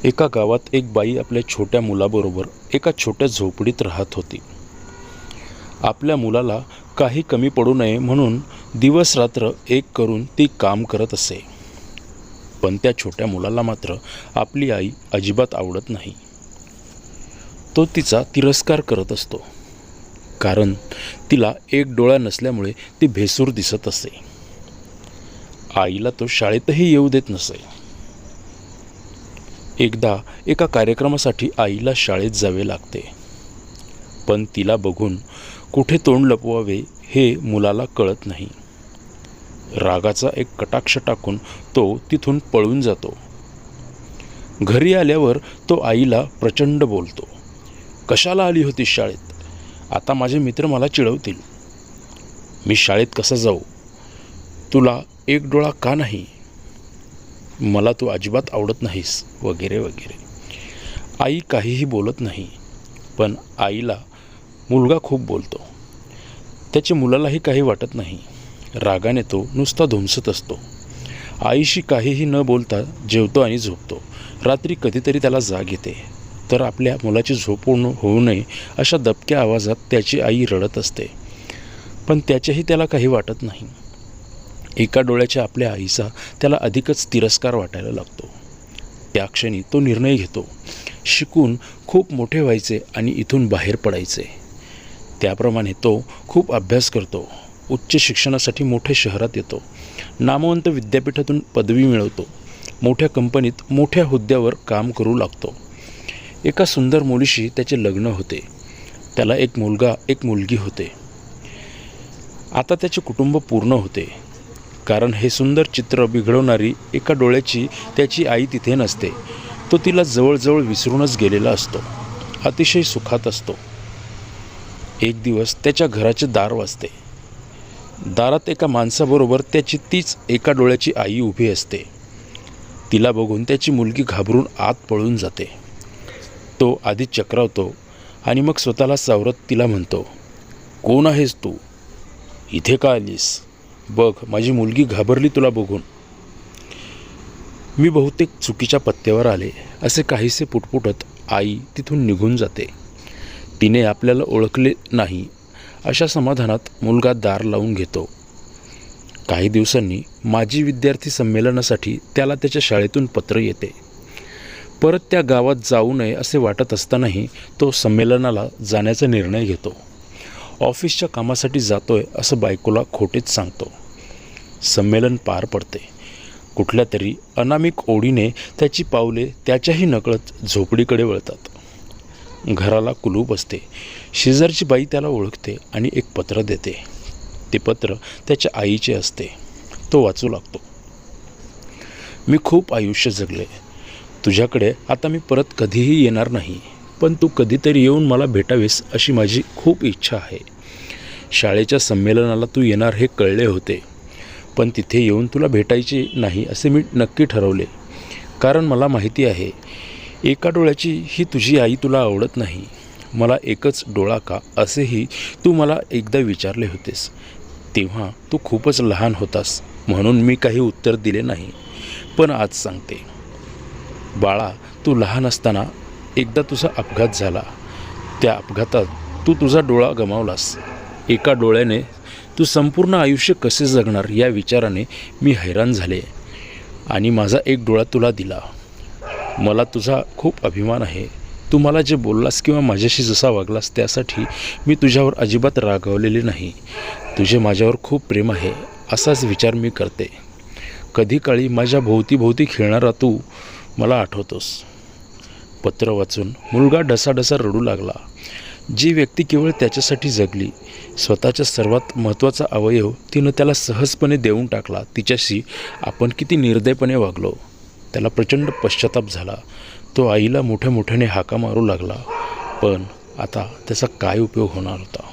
एका गावात एक बाई आपल्या छोट्या मुलाबरोबर एका छोट्या झोपडीत राहत होती. आपल्या मुलाला काही कमी पडू नये म्हणून दिवस रात्र एक करून ती काम करत असे. पण त्या छोट्या मुलाला मात्र आपली आई अजिबात आवडत नाही. तो तिचा तिरस्कार करत असतो, कारण तिला एक डोळा नसल्यामुळे ती भेसूर दिसत असे. आईला तो शाळेतही येऊ देत नसे. एकदा एका कार्यक्रमासाठी आईला शाळेत जावे लागते, पण तिला बघून कुठे तोंड लपवावे हे मुलाला कळत नाही. रागाचा एक कटाक्ष टाकून तो तिथून पळून जातो. घरी आल्यावर तो आईला प्रचंड बोलतो. कशाला आली होतीस शाळेत? आता माझे मित्र मला चिडवतील. मी शाळेत कसा जाऊ? तुला एक डोळा का नाही? मला तू अजिबात आवडत नाहीस, वगैरे वगैरे. आई काहीही बोलत नाही, पण आईला मुलगा खूप बोलतो. त्याच्या मुलालाही काही वाटत नाही. रागाने तो नुसता धुमसत असतो. आईशी काहीही न बोलता जेवतो आणि झोपतो. रात्री कधीतरी त्याला जाग येते, तर आपल्या मुलाची झोप होऊ नये अशा दबक्या आवाजात त्याची आई रडत असते, पण त्याच्याही त्याला काही वाटत नाही. एका डोळ्याच्या आपल्या आईचा त्याला अधिकच तिरस्कार वाटायला लागतो. त्या क्षणी तो निर्णय घेतो, शिकून खूप मोठे व्हायचे आणि इथून बाहेर पडायचे. त्याप्रमाणे तो खूप अभ्यास करतो. उच्च शिक्षणासाठी मोठ्या शहरात येतो. नामवंत विद्यापीठातून पदवी मिळवतो. मोठ्या कंपनीत मोठ्या हुद्द्यावर काम करू लागतो. एका सुंदर मुलीशी त्याचे लग्न होते. त्याला एक मुलगा एक मुलगी होते. आता त्याचे कुटुंब पूर्ण होते, कारण हे सुंदर चित्र बिघडवणारी एका डोळ्याची त्याची आई तिथे नसते. तो तिला जवळजवळ विसरूनच गेलेला असतो. अतिशय सुखात असतो. एक दिवस त्याच्या घराचे दार वाजते. दारात एका माणसाबरोबर त्याची तीच एका डोळ्याची आई उभी असते. तिला बघून त्याची मुलगी घाबरून आत पळून जाते. तो आधी चक्रावतो आणि मग स्वतःला सावरत तिला म्हणतो, कोण आहेस तू? इथे का आलीस? बघ, माझी मुलगी घाबरली तुला बघून. मी बहुतेक चुकीच्या पत्त्यावर आले, असे काहीसे पुटपुटत आई तिथून निघून जाते. तिने आपल्याला ओळखले नाही अशा समाधानात मुलगा दार लावून घेतो. काही दिवसांनी माजी विद्यार्थी संमेलनासाठी त्याला त्याच्या शाळेतून पत्र येते. परत त्या गावात जाऊ नये असे वाटत असतानाही तो संमेलनाला जाण्याचा निर्णय घेतो. ऑफिसच्या कामासाठी जातोय असं बायकोला खोटेच सांगतो. संमेलन पार पडते. कुठल्या तरी अनामिक ओढीने त्याची पावले त्याच्याही नकळत झोपडीकडे वळतात. घराला कुलूप असते. शेजारची बाई त्याला ओळखते आणि एक पत्र देते. ते पत्र त्याच्या आईचे असते. तो वाचू लागतो. मी खूप आयुष्य जगले. तुझ्याकडे आता मी परत कधीही येणार नाही, पण तू कधीतरी येऊन मला भेटावेस अशी माझी खूप इच्छा आहे. शाळेच्या संमेलनाला तू येणार हे कळले होते, पण तिथे येऊन तुला भेटायचे नाही असे मी नक्की ठरवले, कारण मला माहिती आहे एका डोळ्याची ही तुझी आई तुला आवडत नाही. मला एकच डोळा का असेही तू मला एकदा विचारले होतेस. तेव्हा तू खूपच लहान होतास म्हणून मी काही उत्तर दिले नाही. पण आज सांगते, बाळा, तू लहान असताना एकदा तुझा अपघात झाला. त्या अपघातात तू तुझा डोळा गमावलास. एका डोळ्याने तू संपूर्ण आयुष्य कसे जगणार या विचाराने मी हैराण झाले आणि माझा एक डोळा तुला दिला. मला तुझा खूप अभिमान आहे. तू मला जे बोललास किंवा माझ्याशी जसा वागलास त्यासाठी मी तुझ्यावर अजिबात रागावलेले नाही. तुझे माझ्यावर खूप प्रेम आहे असाच विचार मी करते. कधी काळी माझ्या भोवती खेळणारा तू मला आठवतोस. पत्र वाचून मुलगा ढसाढसा रडू लागला. जी व्यक्ती केवळ त्याच्यासाठी जगली, स्वतःचा सर्वात महत्त्वाचा अवयव तिनं त्याला सहजपणे देऊन टाकला, तिच्याशी आपण किती निर्दयपणे वागलो. त्याला प्रचंड पश्चाताप झाला. तो आईला मोठ्या मोठ्याने हाका मारू लागला, पण आता त्याचा काय उपयोग होणार होता?